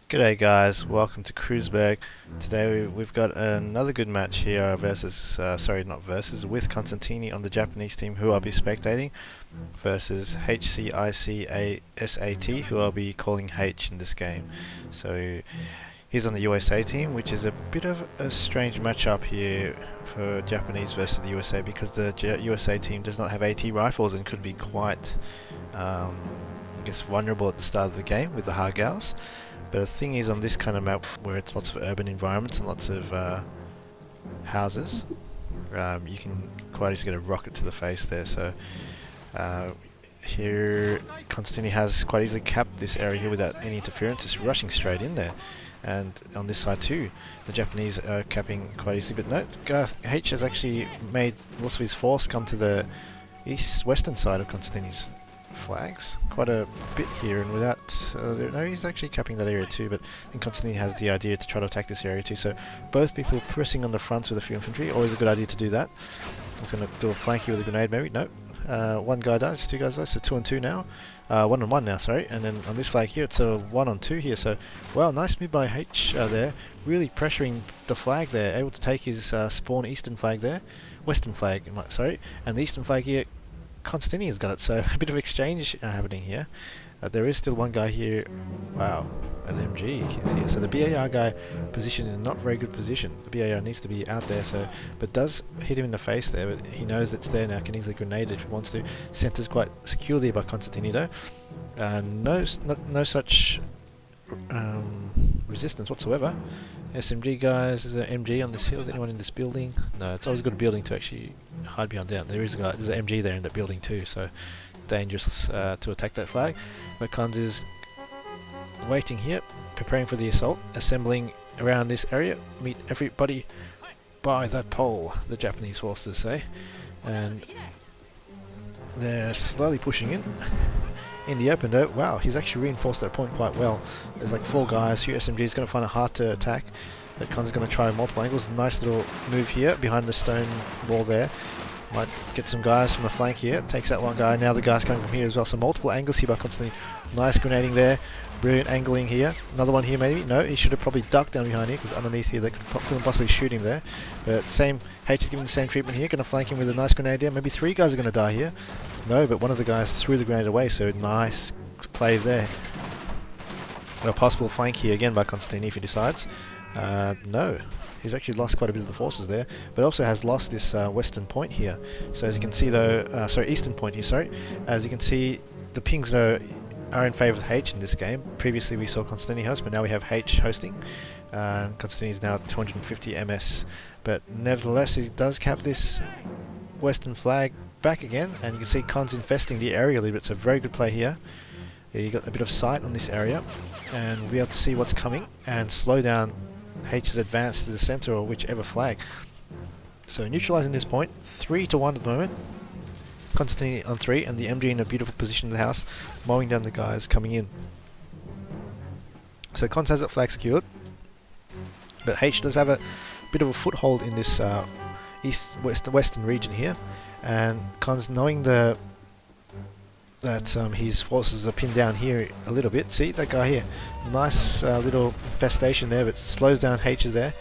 G'day guys, welcome to Kruezberg. Today we've got another good match here versus, with Consitini on the Japanese team who I'll be spectating versus HCiCaSaT who I'll be calling H in this game. So he's on the USA team, which is a bit of a strange matchup here for Japanese versus the USA because the USA team does not have AT rifles and could be quite, vulnerable at the start of the game with the hard gals. But the thing is, on this kind of map where it's lots of urban environments and lots of houses, you can quite easily get a rocket to the face there. So here Consitini has quite easily capped this area here without any interference, just rushing straight in there. And on this side too, the Japanese are capping quite easily. But note, H has actually made lots of his force come to the western side of Consitini's flags quite a bit here, and without no, he's actually capping that area too, but I think Consitini has the idea to try to attack this area too, so both people pressing on the fronts with a few infantry, always a good idea to do that. I'm going to do a flanky with a grenade maybe, no, one guy dies, two guys die, so 2 on 2 now, 1 on 1 now, sorry, and then on this flag here it's a 1 on 2 here, so well, nice move by H there, really pressuring the flag there, able to take his spawn eastern flag there, western flag, sorry, and the eastern flag here Consitini has got it, so a bit of exchange happening here. There is still one guy here, wow, an MG is here, so the BAR guy positioned in a not very good position. The BAR needs to be out there, so but does hit him in the face there, but he knows it's there now, can easily grenade it if he wants to. Centers quite securely by Consitini though. No such resistance whatsoever. SMG guys, is there an MG on this hill? Is anyone in this building? No, it's always a good building to actually hide behind down. There is a guy, there's an MG there in that building too, so dangerous to attack that flag. But Cons is waiting here, preparing for the assault, assembling around this area, meet everybody by that pole, the Japanese forces say. And they're slowly pushing in the open though. Wow, he's actually reinforced that point quite well. There's like 4 guys, few SMGs, going to find it hard to attack. But Con's going to try multiple angles. Nice little move here behind the stone wall there. Might get some guys from the flank here. Takes out one guy. Now the guy's coming from here as well. So multiple angles here by Consitini. Nice grenading there. Brilliant angling here. Another one here maybe. No, he should have probably ducked down behind here because underneath here they couldn't possibly shoot him there. But same, H is giving the same treatment here. Going to flank him with a nice grenade here. Maybe 3 guys are going to die here. No, but one of the guys threw the grenade away, so nice play there. A possible flank here again by Consitini if he decides. No, he's actually lost quite a bit of the forces there, but also has lost this western point here. So as you can see though, eastern point here, sorry. As you can see, the pings though are in favour of H in this game. Previously we saw Consitini host, but now we have H hosting. Consitini is now 250 MS, but nevertheless he does cap this western flag back again, and you can see Con's infesting the area a little bit. It's a very good play here. You got a bit of sight on this area, and we'll be able to see what's coming and slow down H's advance to the center or whichever flag. So neutralizing this point, 3 to 1 at the moment. Consitini on 3, and the MG in a beautiful position in the house, mowing down the guys coming in. So Cons has that flag secured, but H does have a bit of a foothold in this western region here, and Cons knowing that his forces are pinned down here a little bit. See that guy here, nice little infestation there, but slows down H's there,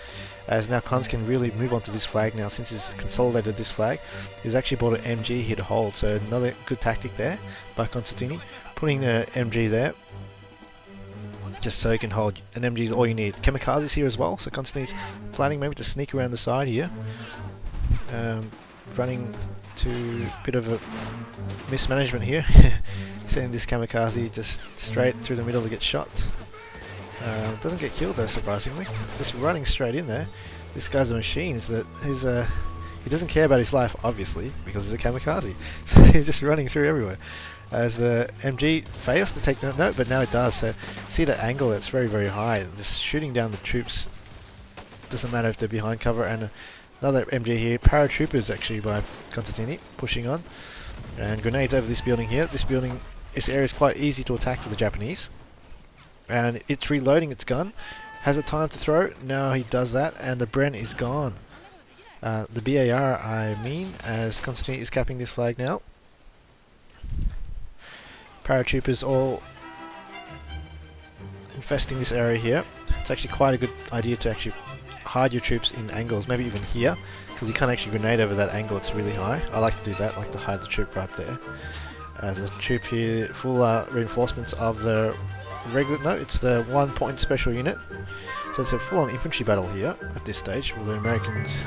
as now Cons can really move on to this flag now since he's consolidated this flag. He's actually brought an MG here to hold, so another good tactic there by Consitini, putting the MG there just so he can hold. An MG is all you need. Kamikazes here as well, so Consitini's planning maybe to sneak around the side here, running to a bit of a mismanagement here, sending this kamikaze just straight through the middle to get shot. Doesn't get killed though, surprisingly. Just running straight in there. This guy's a machine. Is that he doesn't care about his life, obviously, because he's a kamikaze. So he's just running through everywhere. As the MG fails to take the note, but now it does. So see that angle? It's very, very high. Just shooting down the troops. Doesn't matter if they're behind cover. And another MG here. Paratroopers actually by Consitini pushing on. And grenades over this building here. This area is quite easy to attack for the Japanese. And it's reloading its gun. Has it time to throw? Now he does that, and the Bren is gone. The BAR, I mean, as Consitini is capping this flag now. Paratroopers all infesting this area here. It's actually quite a good idea to actually hide your troops in angles, maybe even here, because you can't actually grenade over that angle, it's really high. I like to do that, I like to hide the troop right there. As a troop here, full reinforcements of the regular, no, it's the 1 point special unit. So it's a full-on infantry battle here at this stage, where the Americans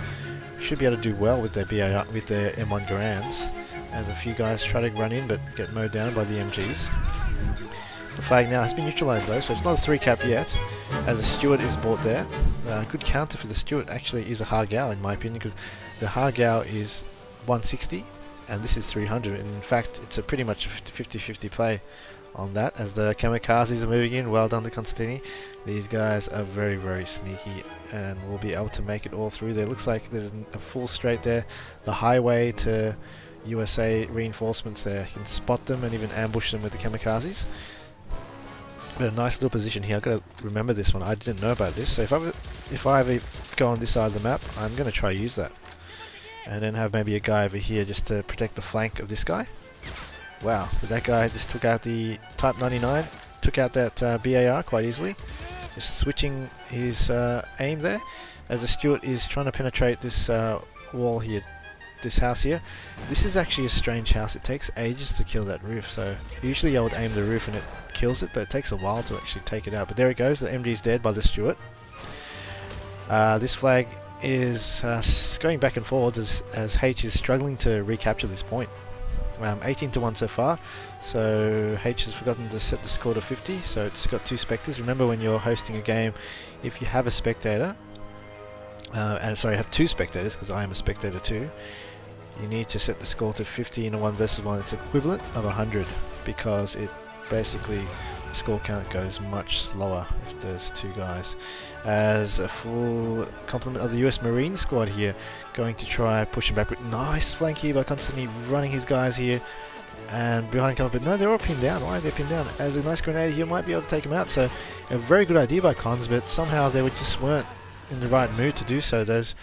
should be able to do well with their BAR, with their M1 Garands, as a few guys try to run in but get mowed down by the MGs. The flag now has been neutralised though, so it's not a 3-cap yet, as a Stuart is bought there. Good counter for the Stuart actually is a Hargau in my opinion, because the Hargau is 160 and this is 300, and in fact it's a pretty much a 50-50 play on that, as the kamikazes are moving in. Well done to Consitini. These guys are very, very sneaky and will be able to make it all through there. Looks like there's a full straight there, the highway to USA reinforcements there. You can spot them and even ambush them with the kamikazes. But a nice little position here. I've got to remember this one. I didn't know about this, so if I ever go on this side of the map, I'm going to try use that. And then have maybe a guy over here just to protect the flank of this guy. Wow, but that guy just took out the Type 99, took out that BAR quite easily. Just switching his aim there, as the Stuart is trying to penetrate this wall here, this house here. This is actually a strange house. It takes ages to kill that roof, so usually I would aim the roof and it kills it, but it takes a while to actually take it out. But there it goes, the MG is dead by the Stuart. This flag is going back and forwards as H is struggling to recapture this point. 18-1 so far, so H has forgotten to set the score to 50, so it's got 2 specters. Remember, when you're hosting a game, if you have a spectator, have 2 spectators, because I am a spectator too, you need to set the score to 50 in a 1 versus 1. It's equivalent of 100, because it basically, the score count goes much slower if there's 2 guys. As a full complement of the US Marine squad here, going to try pushing back. Nice flank here by Consitini, running his guys here, and behind come up, but no, they're all pinned down. Why are they pinned down? As a nice grenade here might be able to take them out, so a very good idea by Cons, but somehow they just weren't in the right mood to do so. Those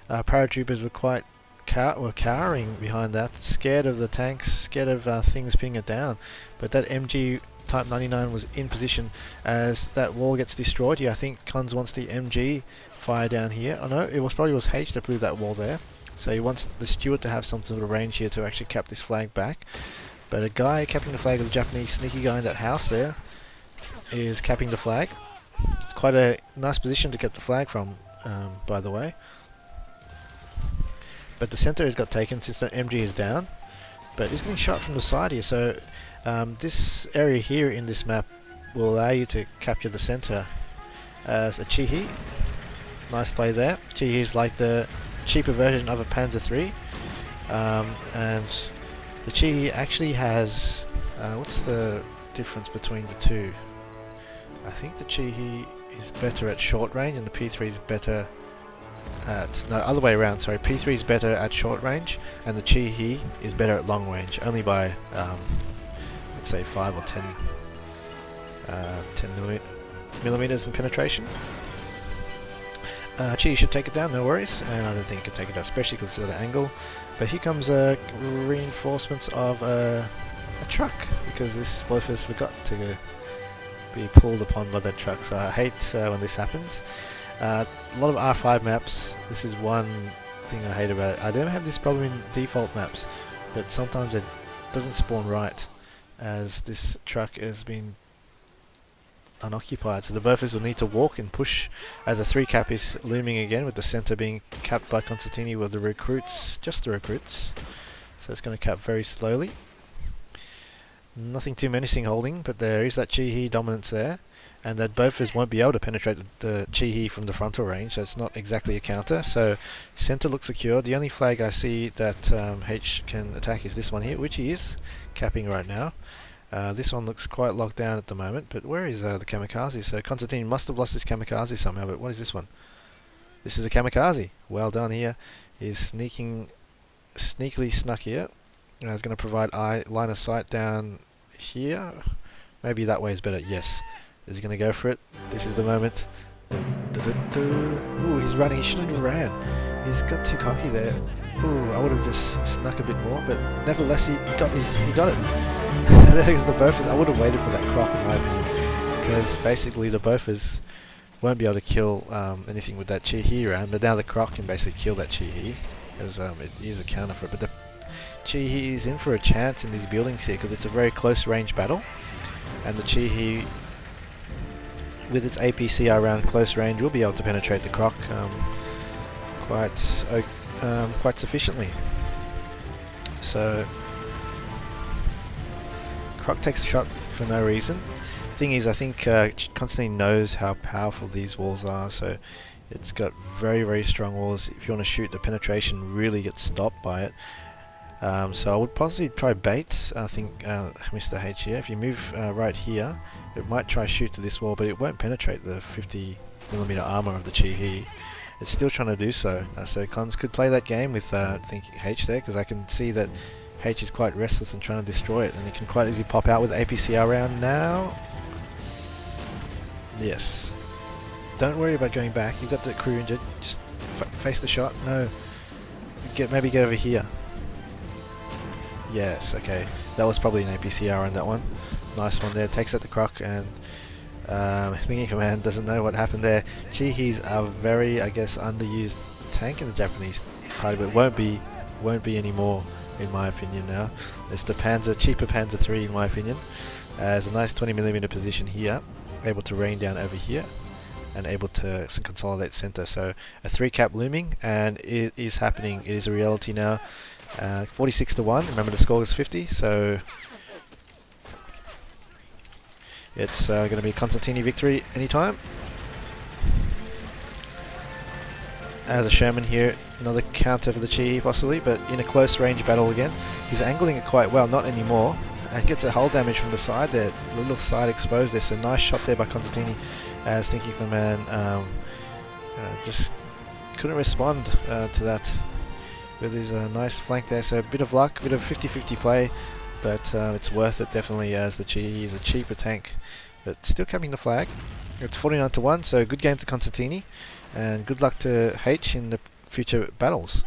paratroopers were quite cowering behind that, scared of the tanks, scared of things pinning it down. But that MG Type 99 was in position as that wall gets destroyed here. I think Cons wants the MG fire down here. Oh no, it was probably H that blew that wall there. So he wants the Stuart to have some sort of range here to actually cap this flag back. But a guy capping the flag, of the Japanese sneaky guy in that house there, is capping the flag. It's quite a nice position to cap the flag from, by the way. But the center has got taken since the MG is down. But he's getting shot from the side here, so this area here in this map will allow you to capture the center as a Chihi. Nice play there. Chihi is like the cheaper version of a Panzer III, and the Chihi actually has what's the difference between the two? I think the Chihi is better at short range and the P3 is better at, no, other way around, sorry, P3 is better at short range and the Chihi is better at long range, only by let's say 5 or 10 millimeters in penetration. Chihi should take it down, no worries, and I don't think it can take it out, especially because it's at an angle. But here comes reinforcements of a truck, because this Wolfers forgot to be pulled upon by that truck, so I hate when this happens. A lot of R5 maps, this is one thing I hate about it. I don't have this problem in default maps, but sometimes it doesn't spawn right, as this truck has been unoccupied, so the Burfers will need to walk and push, as a 3-cap is looming again, with the center being capped by Consitini with the recruits, just the recruits, so it's going to cap very slowly. Nothing too menacing holding, but there is that Chihi dominance there, and that Burfers won't be able to penetrate the Chihi from the frontal range, so it's not exactly a counter, so center looks secure. The only flag I see that H can attack is this one here, which he is capping right now. This one looks quite locked down at the moment, but where is the kamikaze? So Consitini must have lost his kamikaze somehow, but what is this one? This is a kamikaze. Well done here. He's sneakily snuck here. He's going to provide line of sight down here. Maybe that way is better. Yes. Is he going to go for it? This is the moment. Ooh, he's running. He shouldn't have ran. He's got too cocky there. Ooh, I would have just snuck a bit more, but nevertheless he got it. There's the Burfers. I would have waited for that croc in my opinion, because basically the Bofas won't be able to kill anything with that Chi-He round, but now the Croc can basically kill that Chi-He, because it is a counter for it. But the Chi-He is in for a chance in these buildings here, because it's a very close range battle, and the Chi-He, with its APCR round close range, will be able to penetrate the Croc quite sufficiently. So Croc takes a shot for no reason. Thing is, I think Consitini knows how powerful these walls are, so it's got very, very strong walls. If you want to shoot, the penetration really gets stopped by it. So I would possibly try bait. I think Mr. H here. If you move right here, it might try shoot to this wall, but it won't penetrate the 50mm armor of the Chi-He. It's still trying to do so. So Cons could play that game with I think H there, because I can see that H is quite restless and trying to destroy it, and it can quite easily pop out with APCR round now. Yes. Don't worry about going back. You've got the crew injured. Just face the shot. No. Maybe get over here. Yes, okay. That was probably an APCR on that one. Nice one there. Takes out the Croc, and Thingy Command doesn't know what happened there. Chi-He's a very, I guess, underused tank in the Japanese party, but won't be anymore, in my opinion now. It's the cheaper Panzer III, in my opinion. There's a nice 20mm position here, able to rain down over here, and able to consolidate center. So a 3-cap looming, and it is happening. It is a reality now. 46-1. Remember, the score is 50, so it's going to be a Consitini victory anytime. As a Sherman here, another counter for the Chi possibly, but in a close range battle again. He's angling it quite well, not anymore, and gets a hull damage from the side there, the little side exposed there. So nice shot there by Consitini, as Thinking for Man just couldn't respond to that with his nice flank there. So a bit of luck, a bit of 50-50 play, but it's worth it definitely, as the Chi-He is a cheaper tank, but still coming the flag. It's 49-1, so good game to Consitini, and good luck to H in the future battles.